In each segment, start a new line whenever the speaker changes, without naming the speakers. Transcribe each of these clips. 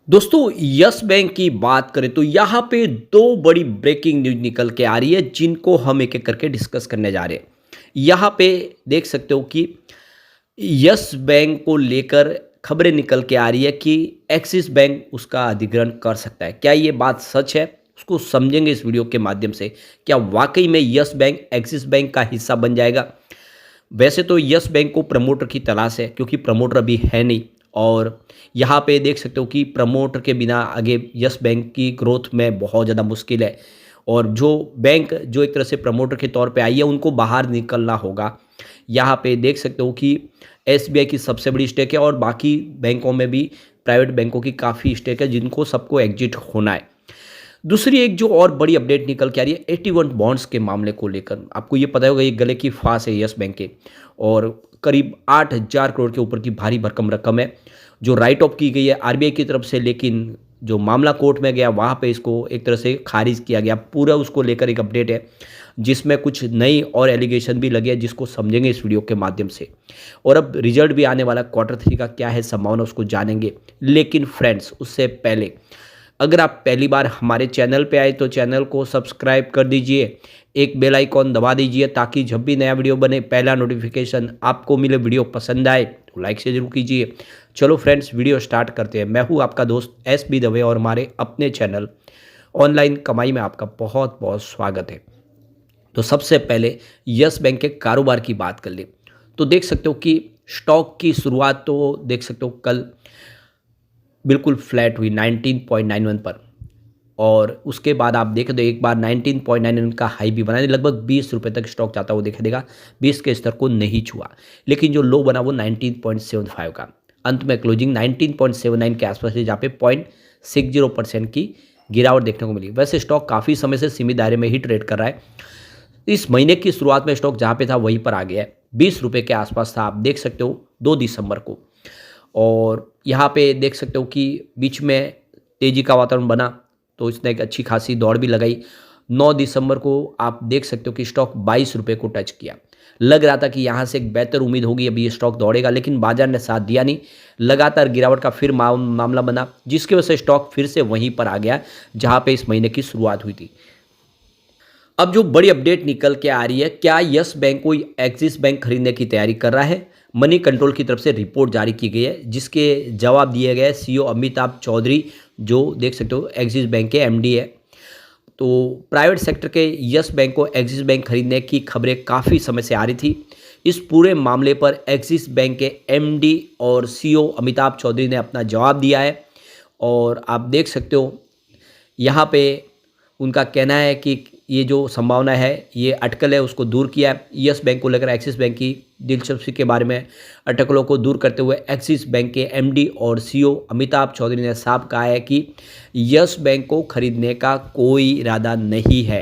दोस्तों yes bank की बात करें तो यहाँ पे दो बड़ी ब्रेकिंग न्यूज निकल के आ रही है जिनको हम एक एक करके डिस्कस करने जा रहे हैं। यहाँ पे देख सकते हो कि यस बैंक को लेकर खबरें निकल के आ रही है कि एक्सिस बैंक उसका अधिग्रहण कर सकता है। क्या ये बात सच है? उसको समझेंगे इस वीडियो के माध्यम से। क्या वाकई में यस बैंक एक्सिस बैंक का हिस्सा बन जाएगा? वैसे तो यस बैंक को प्रमोटर की तलाश है क्योंकि प्रमोटर अभी है नहीं। और यहाँ पे देख सकते हो कि प्रमोटर के बिना आगे यस बैंक की ग्रोथ में बहुत ज़्यादा मुश्किल है। और जो बैंक जो एक तरह से प्रमोटर के तौर पे आई है उनको बाहर निकलना होगा। यहाँ पे देख सकते हो कि एसबीआई की सबसे बड़ी स्टेक है और बाकी बैंकों में भी प्राइवेट बैंकों की काफ़ी स्टेक है जिनको सबको एग्जिट होना है। दूसरी एक जो और बड़ी अपडेट निकल के आ रही है 81 बॉन्ड्स के मामले को लेकर। आपको ये पता होगा ये गले की फांस है यस बैंक के। और करीब 8,000 करोड़ के ऊपर की भारी भरकम रकम है जो राइट ऑफ की गई है आरबीआई की तरफ से, लेकिन जो मामला कोर्ट में गया वहाँ पे इसको एक तरह से खारिज किया गया। पूरा उसको लेकर एक अपडेट है जिसमें कुछ नई और एलिगेशन भी लगे हैं जिसको समझेंगे इस वीडियो के माध्यम से। और अब रिजल्ट भी आने वाला Q3 का क्या है संभावना उसको जानेंगे। लेकिन फ्रेंड्स उससे पहले अगर आप पहली बार हमारे चैनल पे आए तो चैनल को सब्सक्राइब कर दीजिए, एक बेल आइकॉन दबा दीजिए ताकि जब भी नया वीडियो बने पहला नोटिफिकेशन आपको मिले। वीडियो पसंद आए तो लाइक से जरूर कीजिए। चलो फ्रेंड्स वीडियो स्टार्ट करते हैं। मैं हूँ आपका दोस्त SB दवे और हमारे अपने चैनल ऑनलाइन कमाई में आपका बहुत बहुत स्वागत है। तो सबसे पहले यस बैंक के कारोबार की बात कर ले तो देख सकते हो कि स्टॉक की शुरुआत तो देख सकते हो कल बिल्कुल फ्लैट हुई 19.91 पर। और उसके बाद आप देखें तो एक बार 19.91 का हाई भी बना, लगभग 20 रुपये तक स्टॉक जाता हुआ दिखाई देगा। 20 के स्तर को नहीं छुआ, लेकिन जो लो बना वो 19.75 का। अंत में क्लोजिंग 19.79 के आसपास है जहाँ पे 0.60% की गिरावट देखने को मिली। वैसे स्टॉक काफ़ी समय से सीमित दायरे में ही ट्रेड कर रहा है। इस महीने की शुरुआत में स्टॉक जहाँ पे था वहीं पर आ गया है, 20 रुपये के आसपास था। आप देख सकते हो 2 दिसंबर को। और यहाँ पे देख सकते हो कि बीच में तेज़ी का वातावरण बना तो इसने एक अच्छी खासी दौड़ भी लगाई। 9 दिसंबर को आप देख सकते हो कि स्टॉक 22 रुपये को टच किया। लग रहा था कि यहाँ से एक बेहतर उम्मीद होगी, अभी ये स्टॉक दौड़ेगा, लेकिन बाजार ने साथ दिया नहीं। लगातार गिरावट का फिर मामला बना जिसकी वजह से स्टॉक फिर से वहीं पर आ गया जहाँ पे इस महीने की शुरुआत हुई थी। अब जो बड़ी अपडेट निकल के आ रही है, क्या यस बैंक को एक्सिस बैंक खरीदने की तैयारी कर रहा है? मनी कंट्रोल की तरफ से रिपोर्ट जारी की गई है जिसके जवाब दिए गए सीईओ अमिताभ चौधरी जो देख सकते हो एक्सिस बैंक के एमडी है। तो प्राइवेट सेक्टर के यस बैंक को एक्सिस बैंक खरीदने की खबरें काफ़ी समय से आ रही थी। इस पूरे मामले पर एक्सिस बैंक के एमडी और सीईओ अमिताभ चौधरी ने अपना जवाब दिया है। और आप देख सकते हो यहाँ पे उनका कहना है कि ये जो संभावना है, ये अटकल है, उसको दूर किया है। यस बैंक को लेकर एक्सिस बैंक की दिलचस्पी के बारे में अटकलों को दूर करते हुए एक्सिस बैंक के एमडी और सीईओ अमिताभ चौधरी ने साफ कहा है कि यस बैंक को खरीदने का कोई इरादा नहीं है।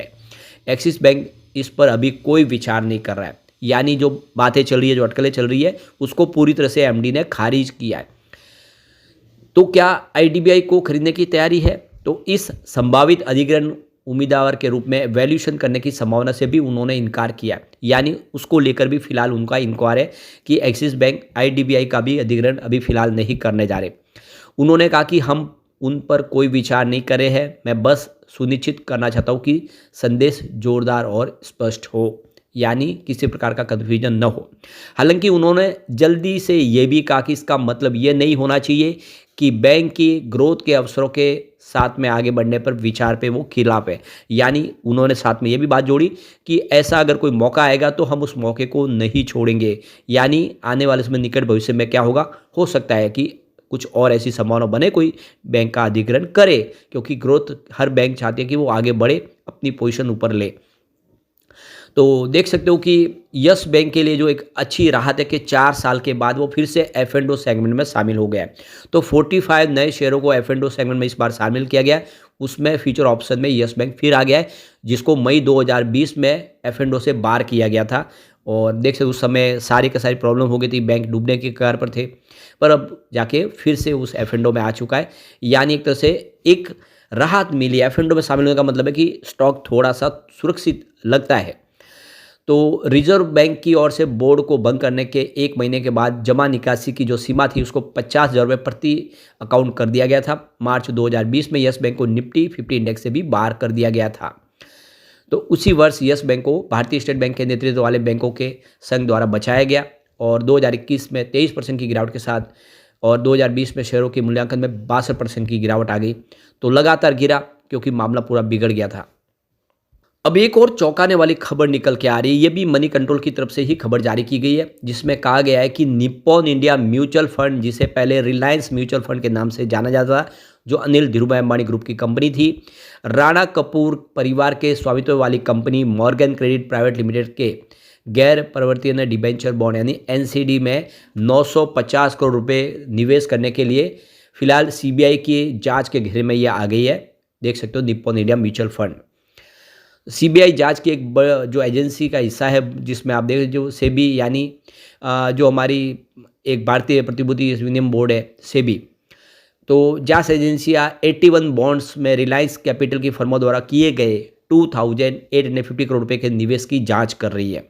एक्सिस बैंक इस पर अभी कोई विचार नहीं कर रहा है। यानी जो बातें चल रही है, जो अटकलें चल रही है, उसको पूरी तरह से एमडी ने खारिज किया है। तो क्या आईडीबीआई को खरीदने की तैयारी है? तो इस संभावित अधिग्रहण उम्मीदवार के रूप में वैल्यूएशन करने की संभावना से भी उन्होंने इनकार किया। यानी उसको लेकर भी फिलहाल उनका इनकार है कि एक्सिस बैंक आईडीबीआई का भी अधिग्रहण अभी फिलहाल नहीं करने जा रहे। उन्होंने कहा कि हम उन पर कोई विचार नहीं करे हैं, मैं बस सुनिश्चित करना चाहता हूँ कि संदेश जोरदार और स्पष्ट हो, यानी किसी प्रकार का कन्फ्यूजन न हो। हालांकि उन्होंने जल्दी से ये भी कहा कि इसका मतलब ये नहीं होना चाहिए कि बैंक की ग्रोथ के अवसरों के साथ में आगे बढ़ने पर विचार पे वो खिलाफ है। यानी उन्होंने साथ में ये भी बात जोड़ी कि ऐसा अगर कोई मौका आएगा तो हम उस मौके को नहीं छोड़ेंगे। यानी आने वाले समय निकट भविष्य में क्या होगा, हो सकता है कि कुछ और ऐसी संभावना बने, कोई बैंक का अधिग्रहण करे, क्योंकि ग्रोथ हर बैंक चाहते हैं कि वो आगे बढ़े, अपनी पोजीशन ऊपर ले। तो देख सकते हो कि यस बैंक के लिए जो एक अच्छी राहत है कि 4 साल के बाद वो फिर से एफ एंड ओ सेगमेंट में शामिल हो गया है। तो 45 नए शेयरों को एफ एंड ओ सेगमेंट में इस बार शामिल किया गया है। उसमें फ्यूचर ऑप्शन में यस बैंक फिर आ गया है जिसको मई 2020 में एफ एंड ओ से बाहर किया गया था। और देख सकते उस समय सारी का सारी प्रॉब्लम हो गई थी, बैंक डूबने के कगार पर थे, पर अब जाके फिर से उस एफ एंड ओ में आ चुका है। यानी एक तरह से एक राहत मिली। एफ एंड ओ में शामिल होने का मतलब है कि स्टॉक थोड़ा सा सुरक्षित लगता है। तो रिजर्व बैंक की ओर से बोर्ड को बंद करने के 1 महीने के बाद जमा निकासी की जो सीमा थी उसको 50,000 रुपये प्रति अकाउंट कर दिया गया था। मार्च 2020 में यस बैंक को निफ्टी 50 इंडेक्स से भी बाहर कर दिया गया था। तो उसी वर्ष यस बैंक को भारतीय स्टेट बैंक के नेतृत्व वाले बैंकों के संघ द्वारा बचाया गया और 2021 में 23% की गिरावट के साथ और 2020 में शेयरों के मूल्यांकन में 62% की गिरावट आ गई। तो लगातार गिरा क्योंकि मामला पूरा बिगड़ गया था। अब एक और चौंकाने वाली खबर निकल के आ रही है, ये भी मनी कंट्रोल की तरफ से ही खबर जारी की गई है, जिसमें कहा गया है कि निप्पॉन इंडिया म्यूचुअल फंड, जिसे पहले रिलायंस म्यूचुअल फंड के नाम से जाना जाता था, जो अनिल धीरूभाई अंबानी ग्रुप की कंपनी थी, राणा कपूर परिवार के स्वामित्व वाली company Morgan credit private limited के गैर परिवर्तनीय डिबेंचर बॉन्ड यानी एनसीडी में 950 करोड़ रुपए निवेश करने के लिए फिलहाल सीबीआई की जांच के घेरे में यह आ गई है। देख सकते हो Nippon India mutual fund CBI जांच की एक जो एजेंसी का हिस्सा है, जिसमें आप देख जो सेबी यानी जो हमारी एक भारतीय प्रतिभूति विनिमय बोर्ड है सेबी, तो जांच एजेंसियाँ 81 बॉन्ड्स में रिलायंस कैपिटल की फर्मों द्वारा किए गए 2,850 करोड़ रुपए के निवेश की जांच कर रही है।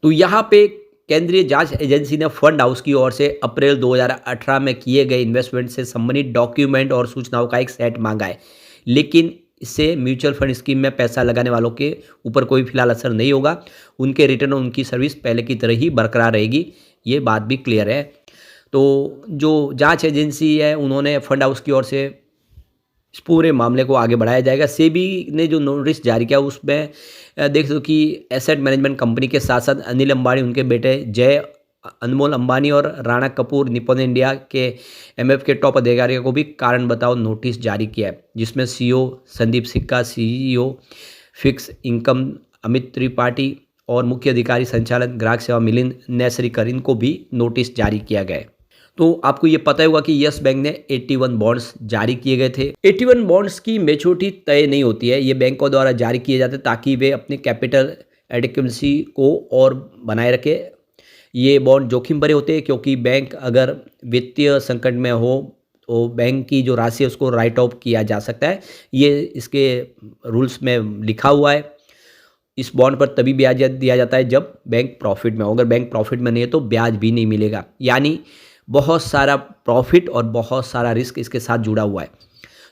तो यहाँ पे केंद्रीय जांच एजेंसी ने फंड हाउस की ओर से अप्रैल 2018 में किए गए इन्वेस्टमेंट से संबंधित डॉक्यूमेंट और सूचनाओं का एक सेट मांगा है, लेकिन इससे म्यूचुअल फंड स्कीम में पैसा लगाने वालों के ऊपर कोई फिलहाल असर नहीं होगा। उनके रिटर्न और उनकी सर्विस पहले की तरह ही बरकरार रहेगी, ये बात भी क्लियर है। तो जो जांच एजेंसी है उन्होंने फंड हाउस की ओर से इस पूरे मामले को आगे बढ़ाया जाएगा। सेबी ने जो नोटिस जारी किया उसमें देख दो कि एसेट मैनेजमेंट कंपनी के साथ साथ अनिल अंबानी, उनके बेटे जय अनमोल अंबानी और राणा कपूर निप्पॉन इंडिया के एमएफ के टॉप अधिकारियों को भी कारण बताओ नोटिस जारी किया है, जिसमें सीईओ संदीप सिक्का, CEO fix income Amit Tripathi और मुख्य अधिकारी संचालन ग्राहक सेवा मिलिंद नेसरीकर, इनको भी नोटिस जारी किया गया है। तो आपको ये पता होगा कि यस बैंक ने 81 बॉन्ड्स जारी किए गए थे। 81 बॉन्ड्स की मैच्योरिटी तय नहीं होती है, ये बैंकों द्वारा जारी किए जाते ताकि वे अपने कैपिटल एडिक्वेसी को और बनाए रखे। ये बॉन्ड जोखिम भरे होते हैं क्योंकि बैंक अगर वित्तीय संकट में हो तो बैंक की जो राशि है उसको राइट ऑफ किया जा सकता है, ये इसके रूल्स में लिखा हुआ है। इस बॉन्ड पर तभी ब्याज दिया जाता है जब बैंक प्रॉफिट में हो, अगर बैंक प्रॉफिट में नहीं है तो ब्याज भी नहीं मिलेगा, यानी बहुत सारा प्रॉफिट और बहुत सारा रिस्क इसके साथ जुड़ा हुआ है।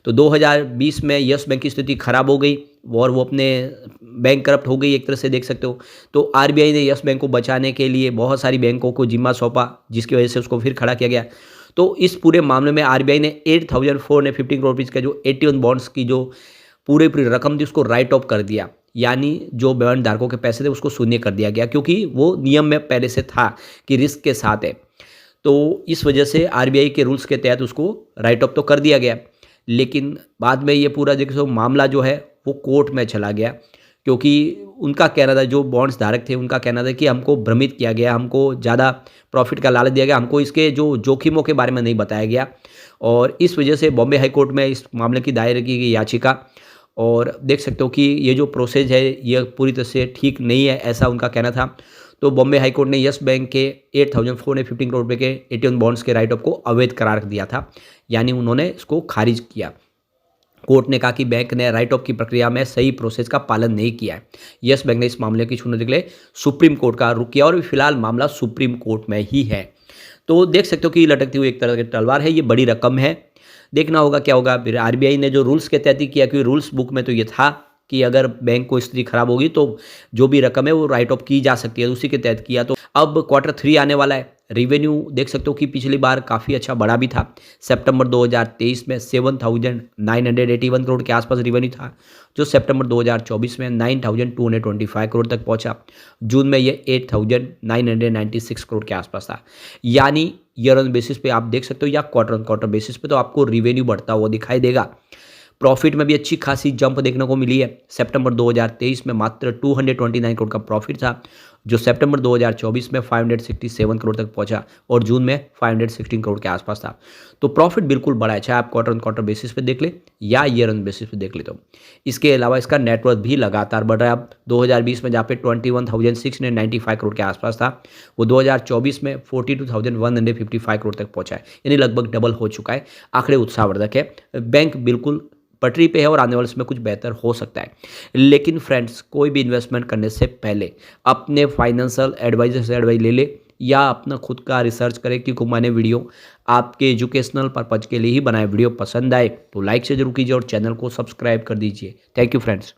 तो 2020 में यस बैंक की स्थिति खराब हो गई और वो अपने बैंक करप्ट हो गई एक तरह से देख सकते हो। तो आरबीआई ने यस बैंक को बचाने के लिए बहुत सारी बैंकों को जिम्मा सौंपा, जिसकी वजह से उसको फिर खड़ा किया गया। तो इस पूरे मामले में आरबीआई ने 8,450 करोड़ रुपये का जो 81 बॉन्ड्स की जो पूरी रकम थी उसको राइट ऑफ कर दिया, यानी जो बॉन्ड धारकों के पैसे थे उसको शून्य कर दिया गया, क्योंकि वो नियम में पहले से था कि रिस्क के साथ है। तो इस वजह से आरबीआई के रूल्स के तहत उसको राइट ऑफ तो कर दिया गया, लेकिन बाद में ये पूरा देखो मामला जो है वो कोर्ट में चला गया, क्योंकि उनका कहना था, जो बॉन्ड्स धारक थे उनका कहना था कि हमको भ्रमित किया गया, हमको ज़्यादा प्रॉफिट का लालच दिया गया, हमको इसके जो जोखिमों के बारे में नहीं बताया गया। और इस वजह से बॉम्बे हाई कोर्ट में इस मामले की दायर की गई याचिका, और देख सकते हो कि ये जो प्रोसेस है ये पूरी तरह से ठीक नहीं है, ऐसा उनका कहना था। तो बॉम्बे हाई कोर्ट ने यस बैंक के 8,415 करोड़ रुपए के 81 बॉन्ड्स के राइट ऑफ को अवैध करार दिया था, यानी उन्होंने इसको खारिज किया। कोर्ट ने कहा कि बैंक ने राइट ऑफ की प्रक्रिया में सही प्रोसेस का पालन नहीं किया है। यस बैंक ने इस मामले की सुनवाई के लिए सुप्रीम कोर्ट का रुख किया और फिलहाल मामला सुप्रीम कोर्ट में ही है। तो देख सकते हो कि लटकती हुई एक तरह की तलवार है, ये बड़ी रकम है, देखना होगा क्या होगा। फिर आरबीआई ने जो रूल्स के तहत ही किया, क्योंकि रूल्स बुक में तो ये था कि अगर बैंक को स्थिति खराब होगी तो जो भी रकम है वो राइट ऑफ की जा सकती है, उसी के तहत किया। तो अब Q3 आने वाला है, रिवेन्यू देख सकते हो कि पिछली बार काफ़ी अच्छा बढ़ा भी था। सितंबर 2023 में 7,981 करोड़ के आसपास रिवेन्यू था, जो सितंबर 2024 में 9,225 करोड़ तक पहुंचा। जून में ये 8,996 करोड़ के आसपास था, यानी ईयर ऑन बेसिस पे आप देख सकते हो या क्वार्टर ऑन क्वार्टर बेसिस पे तो आपको रिवेन्यू बढ़ता हुआ दिखाई देगा। प्रॉफिट में भी अच्छी खासी जंप देखने को मिली है। सितंबर 2023 में मात्र 229 करोड़ का प्रॉफिट था, जो सितंबर 2024 में 567 करोड़ तक पहुंचा और जून में 516 करोड़ के आसपास था। तो प्रॉफिट बिल्कुल बढ़ा है, चाहे आप क्वार्टर ऑन क्वार्टर बेसिस पे देख ले या ईयर ऑन बेसिस पे देख ले। तो इसके अलावा इसका नेटवर्थ भी लगातार बढ़ रहा है। अब 2020 में जहाँ पे 21,695 करोड़ के आसपास था, वो 2024 में 42,155 करोड़ तक पहुँचा है, यानी लगभग डबल हो चुका है। आंकड़े उत्साहवर्धक है। बैंक बिल्कुल पटरी पे है और आने वाले समय कुछ बेहतर हो सकता है। लेकिन फ्रेंड्स, कोई भी इन्वेस्टमेंट करने से पहले अपने फाइनेंशियल एडवाइजर से एडवाइस ले ले या अपना खुद का रिसर्च करें, क्योंकि मैंने वीडियो आपके एजुकेशनल पर्पज के लिए ही बनाए। वीडियो पसंद आए तो लाइक से जरूर कीजिए और चैनल को सब्सक्राइब कर दीजिए। Thank you friends.